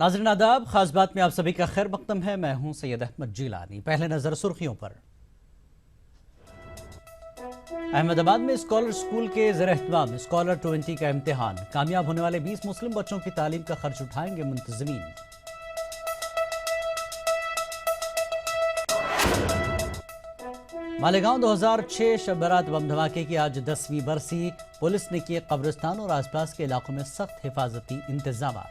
नाज़रीन आदाब, खास बात में आप सभी का खैर मकदम है। मैं हूं सैयद अहमद जिलानी। पहले नजर सुर्खियों पर। अहमदाबाद में स्कॉलर स्कूल के ज़ेर एहतमाम स्कॉलर 20 का इम्तिहान। कामयाब होने वाले 20 मुस्लिम बच्चों की तालीम का खर्च उठाएंगे मुंतज़मीन। मालेगांव 2006 शब बारात बम धमाके की आज 10वीं बरसी। पुलिस ने किए कब्रिस्तान और आसपास के इलाकों में सख्त हिफाजती इंतजाम।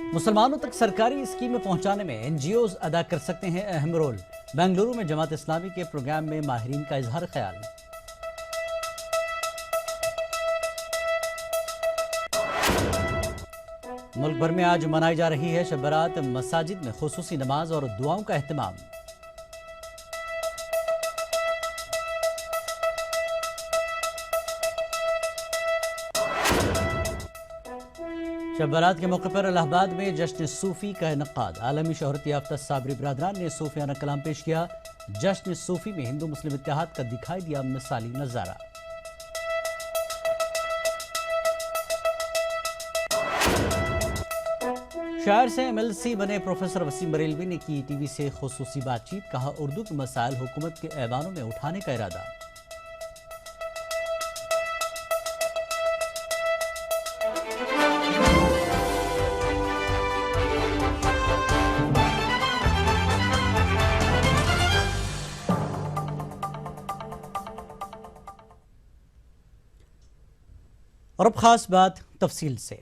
मुसलमानों तक सरकारी स्कीमें पहुंचाने में एनजीओज अदा कर सकते हैं अहम रोल। बेंगलुरु में जमात इस्लामी के प्रोग्राम में माहिरीन का इजहार ख्याल। मुल्क भर में आज मनाई जा रही है शब बारात। मसाजिद में खुसूसी नमाज और दुआओं का एहतमाम। शब बारात के मौके पर इलाहाबाद में जश्न सूफी का इनकाद। आलमी शोहरत याफ्ता साबरी बरादरान ने सूफियाना कलाम पेश किया। जश्न सूफी में हिंदू मुस्लिम इत्तेहाद का दिखाई दिया मिसाली नजारा। शायर से एमएलसी बने प्रोफेसर वसीम बरेलवी ने की टीवी से खुसूसी बातचीत। कहा, उर्दू के मसाइल हुकूमत के ऐवानों में उठाने का इरादा। और अब खास बात तफसील से।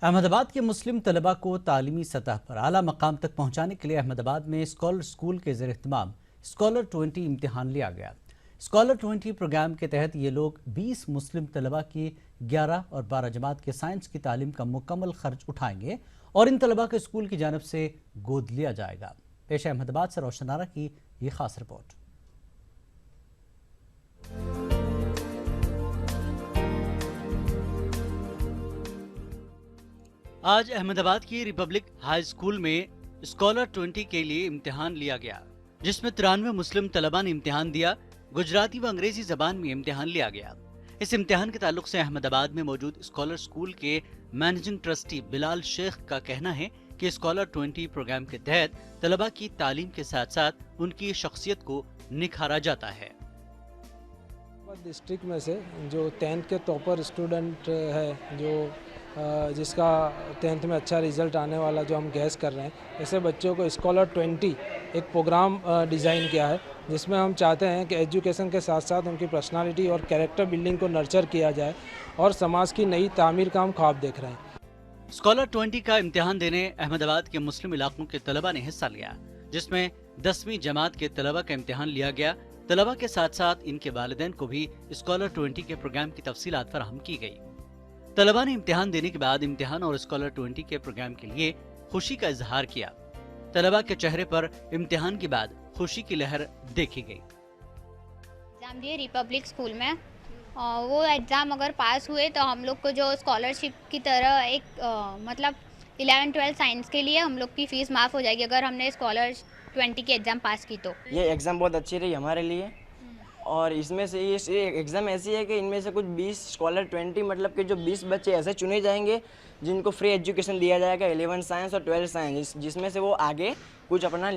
अहमदाबाद के मुस्लिम तलबा को तालीमी सतह पर आला मकाम तक पहुंचाने के लिए अहमदाबाद में स्कॉलर स्कूल के ज़ेर एहतमाम स्कॉलर 20 इम्तिहान लिया गया। स्कॉलर 20 प्रोग्राम के तहत ये लोग 20 मुस्लिम तलबा की 11 और 12 जमात के साइंस की तालीम का मुकम्मल खर्च उठाएंगे और इन तलबा को स्कूल की जानब से गोद लिया जाएगा। पेश है अहमदाबाद से रोशन आरा की ये खास रिपोर्ट। आज अहमदाबाद की रिपब्लिक हाई स्कूल में स्कॉलर 20 के लिए इम्तिहान लिया गया, जिसमें 93 मुस्लिम तलबा ने इम्तिहान दिया। गुजराती व अंग्रेजी जबान में इम्तिहान लिया गया। इस इम्तिहान के ताल्लुक से अहमदाबाद में मौजूद स्कॉलर स्कूल के मैनेजिंग ट्रस्टी बिलाल शेख का कहना है कि स्कॉलर 20 प्रोग्राम के तहत तलबा की तालीम के साथ साथ उनकी शख्सियत को निखारा जाता है। डिस्ट्रिक्ट में से जो 10th के टॉपर स्टूडेंट है, जो जिसका 10th में अच्छा रिजल्ट आने वाला जो हम गैस कर रहे हैं, ऐसे बच्चों को स्कॉलर 20 एक प्रोग्राम डिज़ाइन किया है, जिसमें हम चाहते हैं कि एजुकेशन के साथ साथ उनकी पर्सनालिटी और कैरेक्टर बिल्डिंग को नर्चर किया जाए और समाज की नई तामीर का हम ख्वाब देख रहे हैं। स्कॉलर 20 का इम्तिहान देने अहमदाबाद के मुस्लिम इलाकों के तलबा ने हिस्सा लिया, जिसमें 10वीं जमात के तलबा का इम्तिहान लिया गया। तलबा के साथ साथ इनके वालिदैन को भी स्कॉलर 20 के प्रोग्राम की तफसीलात फराहम की गई। तलबा ने इम्तिहान देने के बाद इम्तिहान और स्कॉलर 20 के प्रोग्राम के लिए खुशी का इजहार किया। तलबा के चेहरे पर इम्तिहान के बाद खुशी की लहर देखी गई। एग्ज़ाम दिए रिपब्लिक स्कूल में, वो एग्ज़ाम अगर पास हुए तो हम लोग को जो स्कॉलरशिप की तरह एक मतलब 11-12 साइंस के लिए हम लोग की फ़ीस माफ़ हो जाएगी अगर हमने स्कॉलर 20 की एग्ज़ाम पास की तो। ये एग्ज़ाम बहुत अच्छी रही हमारे लिए, और इसमें से ये एग्ज़ाम ऐसी है कि इनमें से कुछ 20 स्कॉलर 20 मतलब कि जो 20 बच्चे ऐसे चुने जाएंगे जिनको फ्री एजुकेशन दिया जाएगा 11 साइंस और 12 साइंस, जिसमें से वो आगे कुछ अपना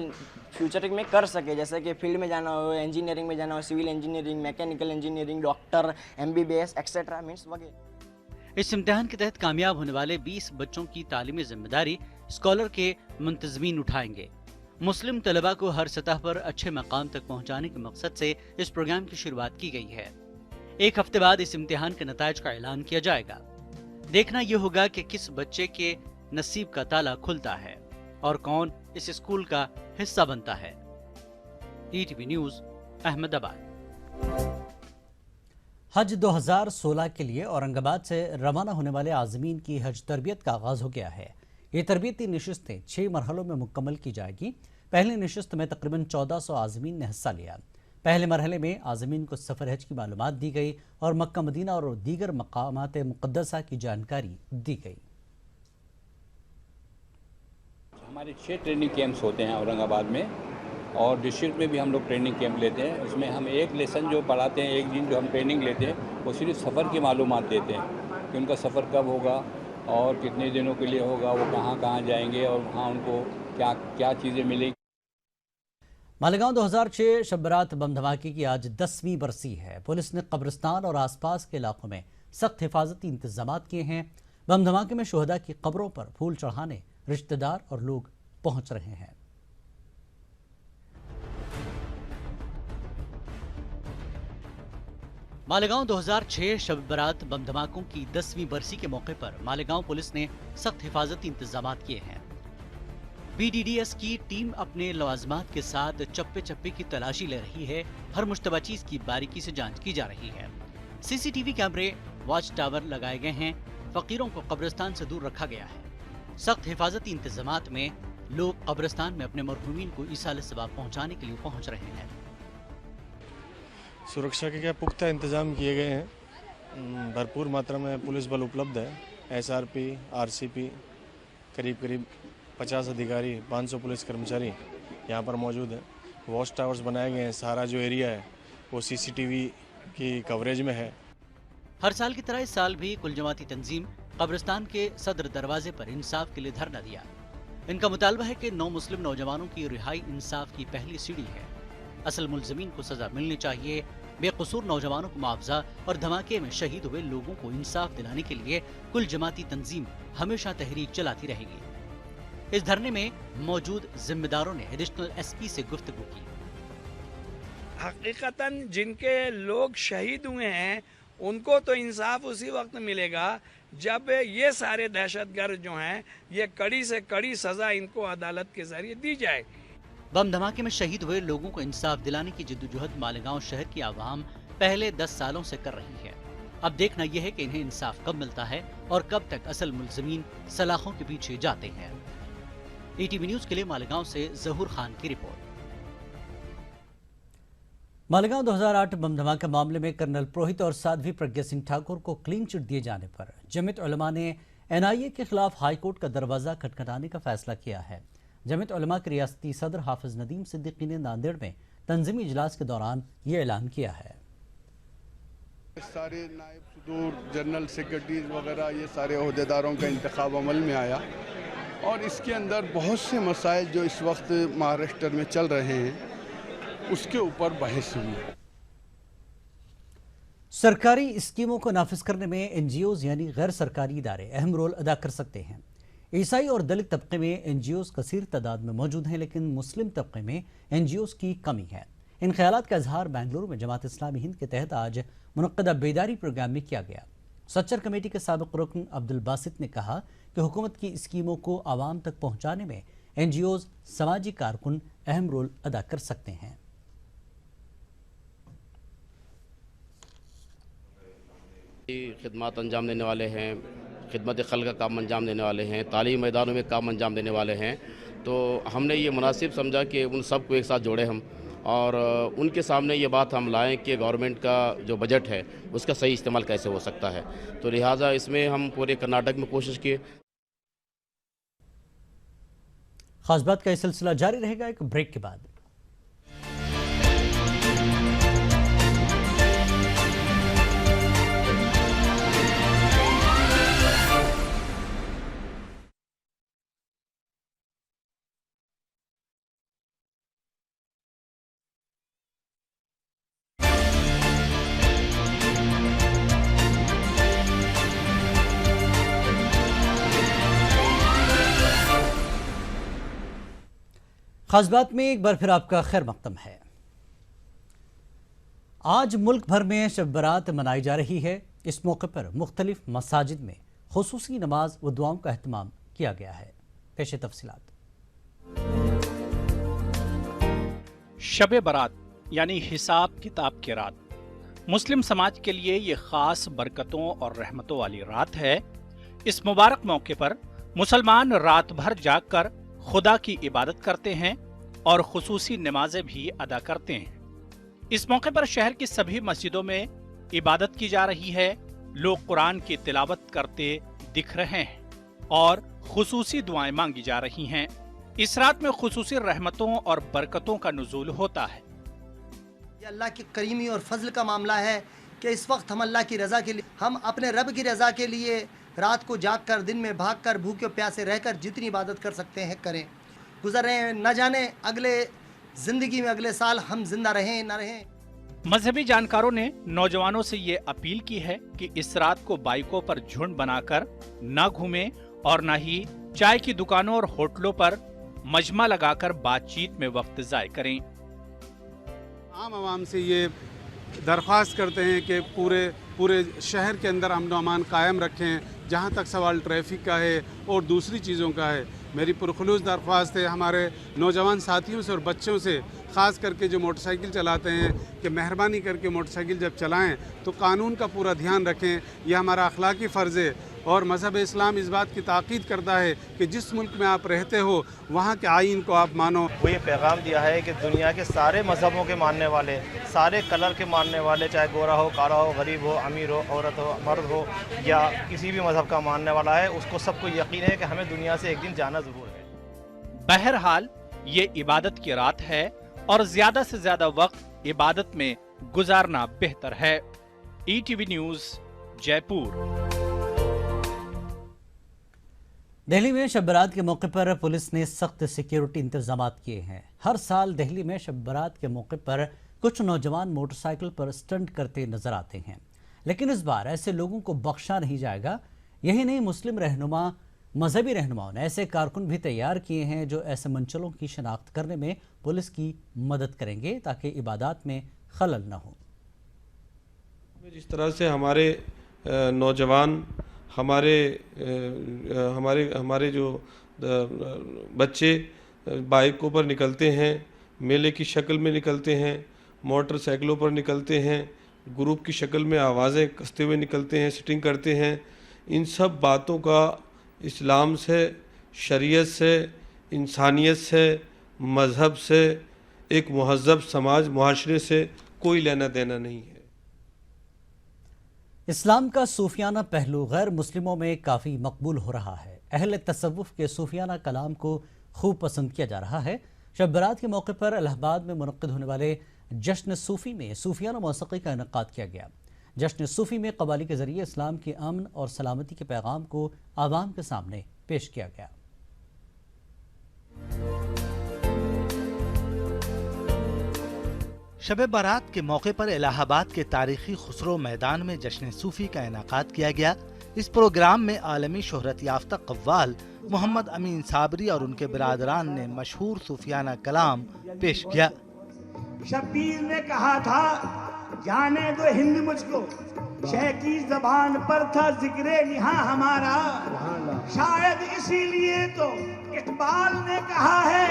फ्यूचर में कर सके, जैसे कि फील्ड में जाना हो, इंजीनियरिंग में जाना हो, civil engineering, mechanical engineering, doctor, MBBS etcetera means वगैरह। इस इम्तिहान के तहत कामयाब होने वाले 20 बच्चों की तालीमी जिम्मेदारी स्कॉलर के मुंतज़मीन उठाएंगे। मुस्लिम तलबा को हर सतह पर अच्छे मकाम तक पहुंचाने के मकसद से इस प्रोग्राम की शुरुआत की गई है। एक हफ्ते बाद इस इम्तिहान के नताइज का ऐलान किया जाएगा। देखना यह होगा कि किस बच्चे के नसीब का ताला खुलता है और कौन इस स्कूल का हिस्सा बनता है। ETV news Ahmedabad. हज 2016 के लिए औरंगाबाद से रवाना होने वाले आज़मीन की हज तरबियत का आगाज हो गया है। ये तरबियती नशिस्तें 6 मरहलों में मुकम्मल की जाएगी। पहली नशिस्त में तकरीबन 1400 आज़मीन ने हिस्सा लिया। पहले मरहले में आज़मीन को सफ़र हज की मालूमात दी गई और मक्का मदीना और दीगर मकामात मुक़द्दसा की जानकारी दी गई। हमारे 6 ट्रेनिंग कैंप्स होते हैं औरंगाबाद में, और डिस्ट्रिक्ट में भी हम लोग ट्रेनिंग कैंप लेते हैं। उसमें हम एक लेसन जो पढ़ाते हैं, एक दिन जो हम ट्रेनिंग लेते हैं, वो सिर्फ सफ़र की मालूमात देते हैं कि उनका सफ़र कब होगा और कितने दिनों के लिए होगा, वो कहाँ कहाँ जाएंगे और वहाँ उनको क्या क्या चीज़ें मिलेंगी। मालेगांव 2006 शब बारात बम धमाके की आज 10वीं बरसी है। पुलिस ने कब्रिस्तान और आसपास के इलाकों में सख्त हिफाजती इंतजाम किए हैं। बम धमाके में शुहदा की कब्रों पर फूल चढ़ाने रिश्तेदार और लोग पहुंच रहे हैं। मालेगांव 2006 शब बारात बम धमाकों की 10वीं बरसी के मौके पर मालेगांव पुलिस ने सख्त हिफाजती इंतजाम किए हैं। BDDS की टीम अपने लवाजमात के साथ चप्पे चप्पे की तलाशी ले रही है। हर मुश्तबा चीज की बारीकी से जांच की जा रही है। CCTV कैमरे, वॉच टावर लगाए गए हैं। फकीरों को कब्रिस्तान से दूर रखा गया है। सख्त हिफाजती इंतजामात में लोग कब्रिस्तान में अपने मरहूमीन को ईसाले सवाब पहुंचाने के लिए पहुंच रहे हैं। सुरक्षा के क्या पुख्ता इंतजाम किए गए हैं। भरपूर मात्रा में पुलिस बल उपलब्ध है। SRP, RCP, करीब 50 अधिकारी, 500 पुलिस कर्मचारी यहाँ पर मौजूद हैं। वॉच टावर्स बनाए गए हैं। सारा जो एरिया है वो CCTV की कवरेज में है। हर साल की तरह इस साल भी कुल जमाती तंजीम कब्रिस्तान के सदर दरवाजे पर इंसाफ के लिए धरना दिया। इनका मुतालबा है कि 9 मुस्लिम नौजवानों की रिहाई इंसाफ की पहली सीढ़ी है। असल मुल्ज़मीन को सजा मिलनी चाहिए। बेकसूर नौजवानों को मुआवजा और धमाके में शहीद हुए लोगों को इंसाफ दिलाने के लिए कुल जमाती तंजीम हमेशा तहरीक चलाती रहेगी। इस धरने में मौजूद जिम्मेदारों ने एडिशनल SP से गुफ्तगू की। हकीकतन जिनके लोग शहीद हुए हैं उनको तो इंसाफ उसी वक्त मिलेगा जब ये सारे दहशतगर्द जो हैं ये कड़ी से कड़ी सजा इनको अदालत के जरिए दी जाए। बम धमाके में शहीद हुए लोगों को इंसाफ दिलाने की जिद्दोजहद मालेगांव शहर की आवाम पहले 10 सालों से कर रही है। अब देखना यह है कि इन्हें इंसाफ कब मिलता है और कब तक असल मुल्ज़मीन सलाखों के पीछे जाते हैं। ETV न्यूज़ के लिए मालेगांव से जहूर खान की रिपोर्ट। मालेगांव 2008 बम धमाके मामले में कर्नल पुरोहित और साध्वी प्रज्ञा सिंह ठाकुर को क्लीन चिट दिए जाने पर जमीयत उलमा ने NIA के खिलाफ हाईकोर्ट का दरवाजा खटखटाने का फैसला किया है। जमीयत उलमा के रियासती सदर हाफिज नदीम सिद्दीकी ने नांदेड़ में तंजीमी इजलास के दौरान ये ऐलान किया है। सारे नायब सदूर, जनरल सेक्रेटरीज वगैरह ये सारे ओहदेदारों का इंतखाब अमल में आया और इसके अंदर बहुत से मसाइल जो इस वक्त महाराष्ट्र में चल रहे हैं उसके ऊपर बहस हुई। सरकारी स्कीमों को नाफिज करने में NGOs यानी गैर सरकारी इदारे अहम रोल अदा कर सकते हैं। ईसाई और दलित तबके में NGOs कसीर तादाद में मौजूद हैं, लेकिन मुस्लिम तबके में NGOs की कमी है। इन ख्यालात का इजहार बेंगलुरु में जमात इस्लामी हिंद के तहत आज मुनक्कदा बेदारी प्रोग्राम में किया गया। सच्चर कमेटी के साबिक रुकन अब्दुल बासित ने कहा कि हुकूमत की स्कीमों को आवाम तक पहुंचाने में NGOs समाजी कारकुन अहम रोल अदा कर सकते हैं। खिदमत अंजाम देने वाले हैं, खिदमत खल्क का काम अंजाम देने वाले हैं, तालीम मैदानों में काम अंजाम देने वाले हैं। तो हमने ये मुनासिब समझा कि उन सब को एक साथ जोड़े हम और उनके सामने ये बात हम लाएं कि गवर्नमेंट का जो बजट है उसका सही इस्तेमाल कैसे हो सकता है। तो लिहाजा इसमें हम पूरे कर्नाटक में कोशिश किए। खास बात का ये सिलसिला जारी रहेगा एक ब्रेक के बाद। खास बात में एक बार फिर आपका खैर मकदम है। आज मुल्क भर में शब बारात मनाई जा रही है। इस मौके पर मुख्तलिफ मसाजिद में खुसूसी नमाज व दुआओं का एहतमाम किया गया है। पेश तफसीलात। शब बारात यानी हिसाब किताब की रात मुस्लिम समाज के लिए ये खास बरकतों और रहमतों वाली रात है। इस मुबारक मौके पर मुसलमान रात भर जागकर खुदा की इबादत करते हैं और खुसूसी नमाजें भी अदा करते हैं। इस मौके पर शहर की सभी मस्जिदों में इबादत की जा रही है। लोग कुरान की तिलावत करते दिख रहे हैं और खुसूसी दुआएं मांगी जा रही हैं। इस रात में खुसूसी रहमतों और बरकतों का नुज़ूल होता है। ये अल्लाह की करीमी और फजल का मामला है कि इस वक्त हम अल्लाह की रज़ा के लिए, हम अपने रब की रज़ा के लिए रात को जाग कर, दिन में भाग कर, भूखे प्यासे रहकर जितनी इबादत कर सकते हैं करें। गुजर रहे हैं, न जाने अगले ज़िंदगी में अगले साल हम जिंदा रहें ना रहें। मजहबी जानकारों ने नौजवानों से ये अपील की है कि इस रात को बाइकों पर झुंड बनाकर न घूमें और न ही चाय की दुकानों और होटलों पर मजमा लगाकर बातचीत में वक्त ज़ाय करें। आम आवाम से ये दरख्वास्त करते हैं कि पूरे शहर के अंदर अमन अमान कायम रखें। जहाँ तक सवाल ट्रैफिक का है और दूसरी चीज़ों का है, मेरी पुरखुलूस दरख्वास्त है हमारे नौजवान साथियों से और बच्चों से, ख़ास करके जो मोटरसाइकिल चलाते हैं, कि मेहरबानी करके मोटरसाइकिल जब चलाएं तो कानून का पूरा ध्यान रखें। यह हमारा अखलाकी फ़र्ज़ है और मज़हब इस्लाम इस बात की ताक़ीद करता है कि जिस मुल्क में आप रहते हो वहाँ के आइन को आप मानो। वो ये पैगाम दिया है कि दुनिया के सारे मज़हबों के मानने वाले, सारे कलर के मानने वाले, चाहे गोरा हो, काला हो, गरीब हो, अमीर हो, औरत हो, मर्द हो या किसी भी मज़हब का मानने वाला है, उसको सबको यकीन है कि हमें दुनिया से एक दिन जाना ज़रूर है। बहरहाल ये इबादत की रात है और ज्यादा से ज्यादा वक्त इबादत में गुजारना बेहतर है। ETV news, Jaipur. दिल्ली में शब बारात के मौके पर पुलिस ने सख्त सिक्योरिटी इंतजामात किए हैं। हर साल दिल्ली में शब बारात के मौके पर कुछ नौजवान मोटरसाइकिल पर स्टंट करते नजर आते हैं, लेकिन इस बार ऐसे लोगों को बख्शा नहीं जाएगा। यही नहीं, मुस्लिम रहनुमा, मजहबी रहनुमाओं ने ऐसे कारकुन भी तैयार किए हैं जो ऐसे मंचलों की शनाख्त करने में पुलिस की मदद करेंगे ताकि इबादत में खलल न हो। जिस तरह से हमारे नौजवान, हमारे जो बच्चे बाइकों पर निकलते हैं, मेले की शक्ल में निकलते हैं, मोटरसाइकिलों पर निकलते हैं, ग्रुप की शक्ल में आवाज़ें कसते हुए निकलते हैं, सिटिंग करते हैं, इन सब बातों का इस्लाम से, शरीयत से, इंसानियत से, मज़हब से, एक महज़ब समाज मुआशरे से कोई लेना देना नहीं है। इस्लाम का सूफियाना पहलू गैर मुस्लिमों में काफ़ी मकबूल हो रहा है। अहले तसव्वुफ़ के सूफियाना कलाम को खूब पसंद किया जा रहा है। शब बारात के मौके पर इलाहाबाद में मुनक़्क़िद होने वाले जश्न सूफ़ी में सूफियाना मौसीक़ी का इनक़ाद किया गया। जश्न सूफ़ी में कव्वाली के ज़रिए इस्लाम के अमन और सलामती के पैगाम को आवाम के सामने पेश किया गया। शब बारात के मौके पर इलाहाबाद के तारीखी खुसरो मैदान में जश्न सूफी का इनाकाद किया गया। इस प्रोग्राम में आलमी शोहरत याफ्ता कव्वाल मोहम्मद अमीन साबरी और उनके बिरादरान ने मशहूर सूफियाना कलाम पेश किया। शब्बीर ने कहा था, जाने दो हिंद मुझको, शह की जबान पर था जिक्रे निहा हमारा, शायद इसीलिए तो इकबाल ने कहा है,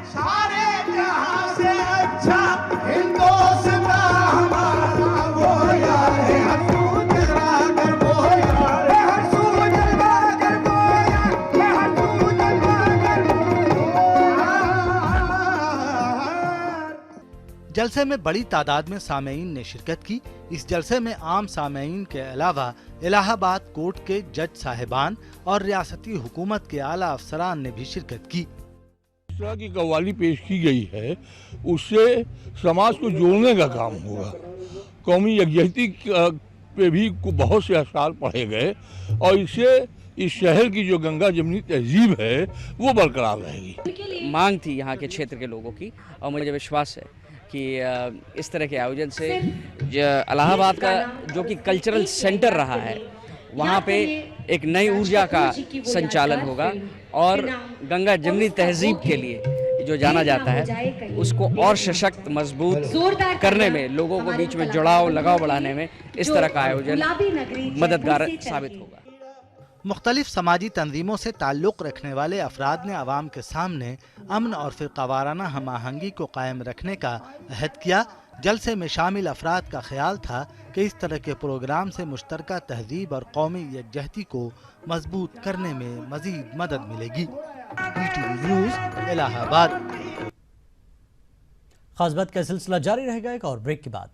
सारे जहां से अच्छा हिंदुस्तान हमारा, वो यार है हर सू जलवागर, वो यार है हर सू जलवागर, वो यार है हर सू जलवागर। जलसे में बड़ी तादाद में सामेईन ने शिरकत की। इस जलसे में आम सामेईन के अलावा इलाहाबाद कोर्ट के जज साहिबान और रियासती हुकूमत के आला अफसरान ने भी शिरकत की। इस तरह की कव्वाली पेश की गई है, उससे समाज को जोड़ने का काम होगा। कौमी यकजहती पे भी बहुत से असर पड़े गए और इससे इस शहर की जो गंगा जमनी तहजीब है वो बरकरार रहेगी। मांग थी यहाँ के क्षेत्र के लोगों की और मुझे विश्वास है कि इस तरह के आयोजन से इलाहाबाद का जो कि कल्चरल सेंटर रहा है, वहाँ पे एक नई ऊर्जा का संचालन होगा और गंगा जमनी तहजीब के लिए जो जाना जाता है उसको और सशक्त मजबूत करने में, लोगों को बीच में जुड़ाव लगाव बढ़ाने में इस तरह का आयोजन मददगार साबित होगा। मुख्तलिफ समाजी तंजीमों से ताल्लुक़ रखने वाले अफराद ने आवाम के सामने अमन और फ़िरक़ावाराना हम आहंगी को कायम रखने का अहद किया। जलसे में शामिल अफराद का ख्याल था कि इस तरह के प्रोग्राम से मुश्तरका तहजीब और कौमी यकजहती को मजबूत करने में मजीद मदद मिलेगी। ETV news, Allahabad. खास बात का सिलसिला जारी रहेगा एक और ब्रेक के बाद।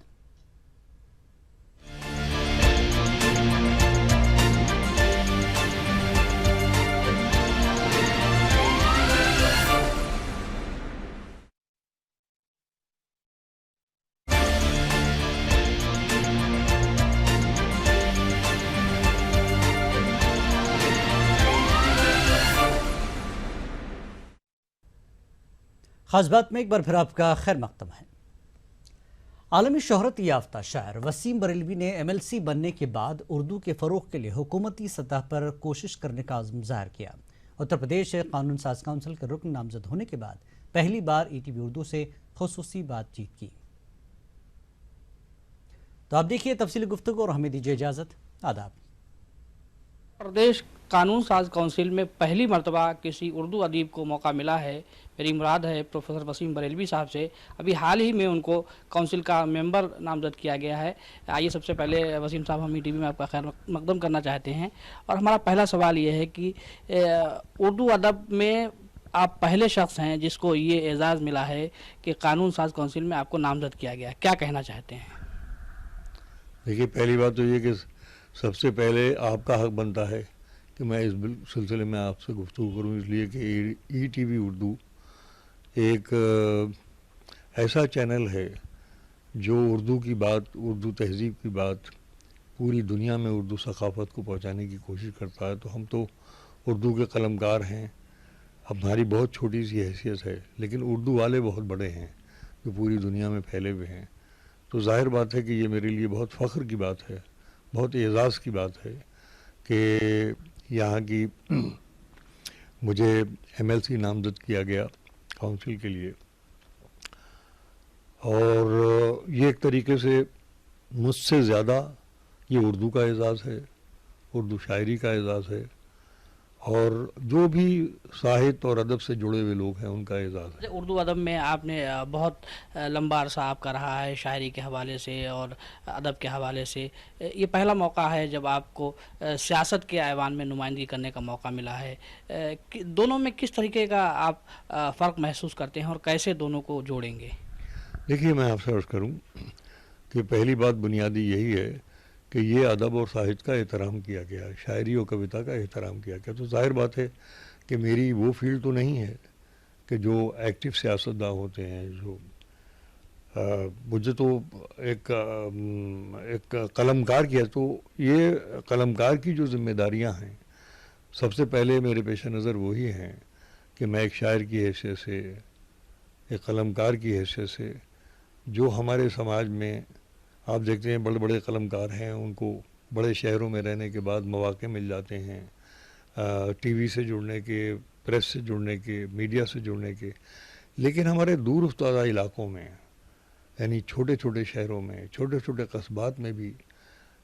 खास बात में एक बार फिर आपका खैर मकदम है। आलमी शोहरत याफ्ता शायर वसीम बरेलवी ने MLC बनने के बाद उर्दू के फ़रोग़ के लिए हुकूमती सतह पर कोशिश करने का अज़्म ज़ाहिर किया। उत्तर प्रदेश कानून साज काउंसिल के रुकन नामजद होने के बाद पहली बार ETV उर्दू से खुसूसी बातचीत की। तो आप देखिए तफसीली गुफ्तगू और हमें दीजिए इजाज़त। आदाब। प्रदेश कानून साज काउंसिल में पहली मरतबा किसी उर्दू अदीब को मौका मिला है। मेरी मुराद है प्रोफेसर वसीम बरेलवी साहब से। अभी हाल ही में उनको काउंसिल का मेंबर नामजद किया गया है। आइए सबसे पहले वसीम साहब हम ETV में आपका खैर मकदम करना चाहते हैं और हमारा पहला सवाल ये है कि उर्दू अदब में आप पहले शख्स हैं जिसको ये एजाज़ मिला है कि कानून साज काउंसिल में आपको नामजद किया गया। क्या कहना चाहते हैं? देखिए, पहली बात तो ये कि सबसे पहले आपका हक बनता है कि मैं इस सिलसिले में आपसे गुफ्तगू करूँ, इसलिए कि ETV उर्दू एक ऐसा चैनल है जो उर्दू की बात, उर्दू तहज़ीब की बात पूरी दुनिया में उर्दू सकाफ़त को पहुँचाने की कोशिश करता है। तो हम तो उर्दू के कलमकार हैं, हमारी बहुत छोटी सी हैसियत है, लेकिन उर्दू वाले बहुत बड़े हैं जो पूरी दुनिया में फैले हुए हैं। तो ज़ाहिर बात है कि ये मेरे लिए बहुत फ़ख्र की बात है, बहुत एज़ाज़ की बात है कि यहाँ की मुझे MLC नामज़द किया गया काउंसिल के लिए। और ये एक तरीके से मुझसे ज़्यादा ये उर्दू का एज़ाज़ है, उर्दू शायरी का एज़ाज़ है, और जो भी साहित्य और अदब से जुड़े हुए लोग हैं उनका एज़ाज़ है। उर्दू अदब में आपने बहुत लंबा अरसा आपका रहा है, शायरी के हवाले से और अदब के हवाले से। ये पहला मौका है जब आपको सियासत के ऐवान में नुमाइंदगी करने का मौका मिला है। दोनों में किस तरीके का आप फ़र्क महसूस करते हैं और कैसे दोनों को जोड़ेंगे? देखिए, मैं आपसे अर्ज़ करूँ कि पहली बात बुनियादी यही है कि ये अदब और साहित्य का एहतराम किया गया, शायरी और कविता का एहतराम किया गया। तो ज़ाहिर बात है कि मेरी वो फील्ड तो नहीं है कि जो एक्टिव सियासतदान होते हैं, जो मुझे तो एक कलमकार किया। तो ये कलमकार की जो ज़िम्मेदारियां हैं, सबसे पहले मेरे पेश नज़र वही हैं कि मैं एक शायर की हैसियत से, एक कलमकार की हैसियत से, जो हमारे समाज में आप देखते हैं बड़े बड़े कलमकार हैं, उनको बड़े शहरों में रहने के बाद मौके मिल जाते हैं TV से जुड़ने के, प्रेस से जुड़ने के, मीडिया से जुड़ने के। लेकिन हमारे दूर उफ्तादा इलाक़ों में, यानी छोटे छोटे शहरों में, छोटे छोटे कस्बात में भी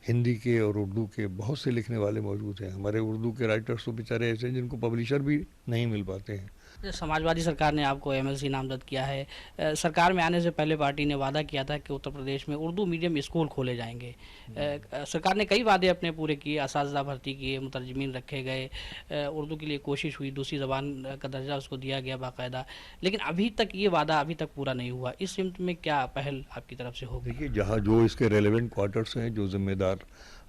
हिंदी के और उर्दू के बहुत से लिखने वाले मौजूद हैं। हमारे उर्दू के राइटर्स तो बेचारे ऐसे हैं जिनको पब्लिशर भी नहीं मिल पाते हैं। समाजवादी सरकार ने आपको MLC नामजद किया है। सरकार में आने से पहले पार्टी ने वादा किया था कि उत्तर प्रदेश में उर्दू मीडियम स्कूल खोले जाएंगे। सरकार ने कई वादे अपने पूरे किए, असातिज़ा भर्ती किए, मुतरजमीन रखे गए, उर्दू के लिए कोशिश हुई, दूसरी ज़बान का दर्जा उसको दिया गया बाकायदा, लेकिन अभी तक ये वादा अभी तक पूरा नहीं हुआ। इस सिमत में क्या पहल आपकी तरफ से होगी? देखिए, जहाँ जो इसके रेलेवेंट क्वार्टर्स हैं, जो ज़िम्मेदार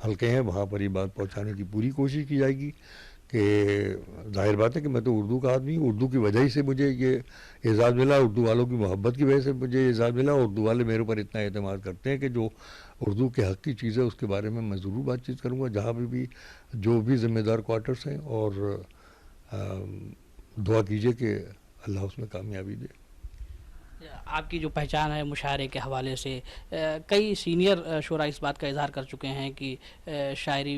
हल्के हैं, वहाँ पर ये बात पहुँचाने की पूरी कोशिश की जाएगी। कि ज़ाहिर बात है कि मैं तो उर्दू का आदमी हूँ, उर्दू की वजह ही से मुझे ये एज़ाज़ मिला, उर्दू वालों की मोहब्बत की वजह से मुझे एज़ाज़ मिला। उर्दू वाले मेरे ऊपर इतना एतमाद करते हैं कि जो उर्दू के हक़ की चीज़ है उसके बारे में मैं ज़रूर बातचीत करूँगा, जहाँ भी जो भी ज़िम्मेदार क्वार्टर्स हैं। और दुआ कीजिए कि अल्लाह उसमें कामयाबी दे। आपकी जो पहचान है मुशायरे के हवाले से, कई सीनियर शुरा इस बात का इजहार कर चुके हैं कि शायरी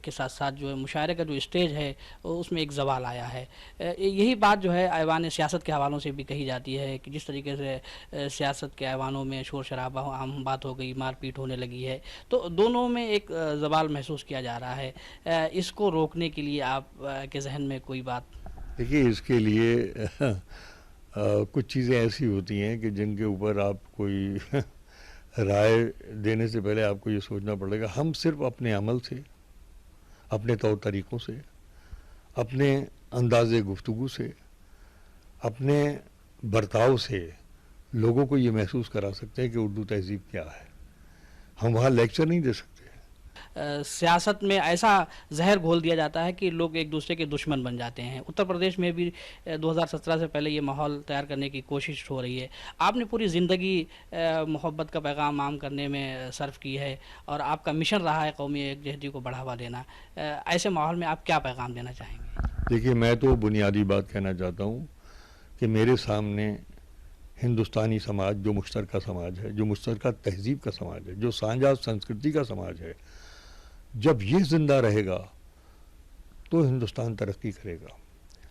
के साथ साथ जो है मुशायरे का जो स्टेज है उसमें एक ज़वाल आया है। यही बात जो है ऐवान सियासत के हवालों से भी कही जाती है कि जिस तरीके से सियासत के ऐवानों में शोर शराबा आम बात हो गई, मारपीट होने लगी है, तो दोनों में एक ज़वाल महसूस किया जा रहा है। इसको रोकने के लिए आप के जहन में कोई बात? देखिए, इसके लिए कुछ चीज़ें ऐसी होती हैं कि जिनके ऊपर आप कोई राय देने से पहले आपको ये सोचना पड़ेगा। हम सिर्फ अपने अमल से, अपने तौर तरीक़ों से, अपने अंदाज़े गुफ्तगू से, अपने बर्ताव से लोगों को ये महसूस करा सकते हैं कि उर्दू तहज़ीब क्या है। हम वहाँ लेक्चर नहीं दे सकते। सियासत में ऐसा जहर घोल दिया जाता है कि लोग एक दूसरे के दुश्मन बन जाते हैं। उत्तर प्रदेश में भी 2017 से पहले ये माहौल तैयार करने की कोशिश हो रही है। आपने पूरी ज़िंदगी मोहब्बत का पैगाम आम करने में सर्फ की है और आपका मिशन रहा है कौमी यकजहती को बढ़ावा देना। ऐसे माहौल में आप क्या पैगाम देना चाहेंगे? देखिए, मैं तो बुनियादी बात कहना चाहता हूँ कि मेरे सामने ہندوستانی سماج جو مشترکہ سماج ہے، جو مشترکہ تہذیب کا سماج ہے، جو سانجا سنسکرتی کا سماج ہے، جب یہ زندہ رہے گا تو ہندوستان ترقی کرے گا.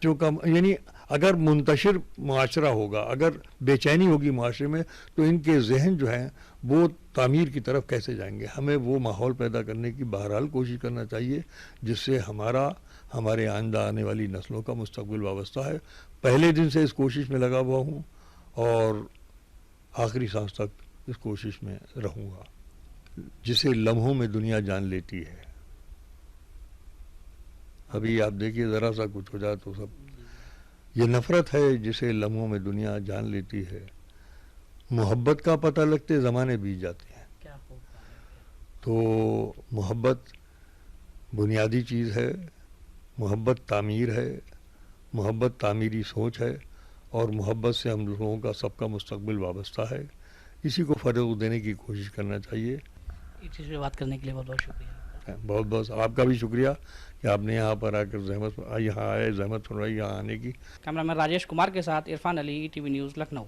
جو یعنی اگر منتشر معاشرہ ہوگا، اگر بے چینی ہوگی معاشرے میں، تو ان کے ذہن جو ہیں وہ تعمیر کی طرف کیسے جائیں گے؟ ہمیں وہ ماحول پیدا کرنے کی بہرحال کوشش کرنا چاہیے جس سے ہمارے آئندہ آنے والی نسلوں کا مستقبل وابستہ ہے. پہلے دن سے اس کوشش میں لگا ہوا ہوں اور آخری سانس تک اس کوشش میں رہوں گا. جسے لمحوں میں دنیا جان لیتی ہے. ابھی آپ دیکھیے ذرا سا کچھ ہو جائے تو سب یہ نفرت ہے جسے لمحوں میں دنیا جان لیتی ہے. محبت کا پتہ لگتے زمانے بیت جاتے ہیں. تو محبت بنیادی چیز ہے، محبت تعمیر ہے، محبت تعمیری سوچ ہے، اور محبت سے ہم لوگوں کا سب کا مستقبل وابستہ ہے. اسی کو فروغ دینے کی کوشش کرنا چاہیے. اس چیز پہ بات کرنے کے لیے بہت بہت شکریہ. بہت بہت آپ کا بھی شکریہ کہ آپ نے یہاں پر آ کر زحمت فرمائی یہاں آنے کی. کیمرہ مین راجیش کمار کے ساتھ عرفان علی، ETV نیوز، لکھنؤ.